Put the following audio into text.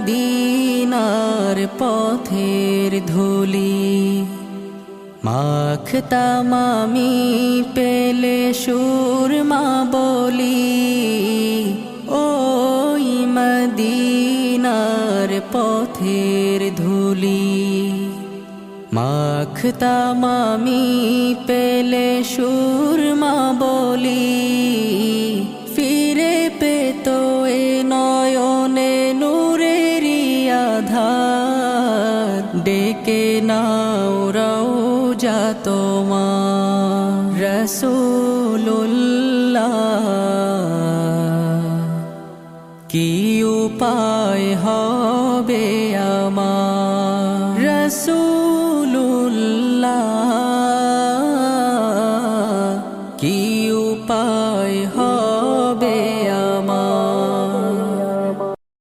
মদিনার পথের ধুলি মাখতাম আমি পেলে সুরমা বলি ওই মদিনার পথের ধুলি মাখতাম আমি পেলে সুরমা বলি ফিরে পেত এ নয়নে নূরেরি আধার ডেকে নাও রওজা তোমার রাসূলুল্লাহ কি উপায় হবে আমার রাসূল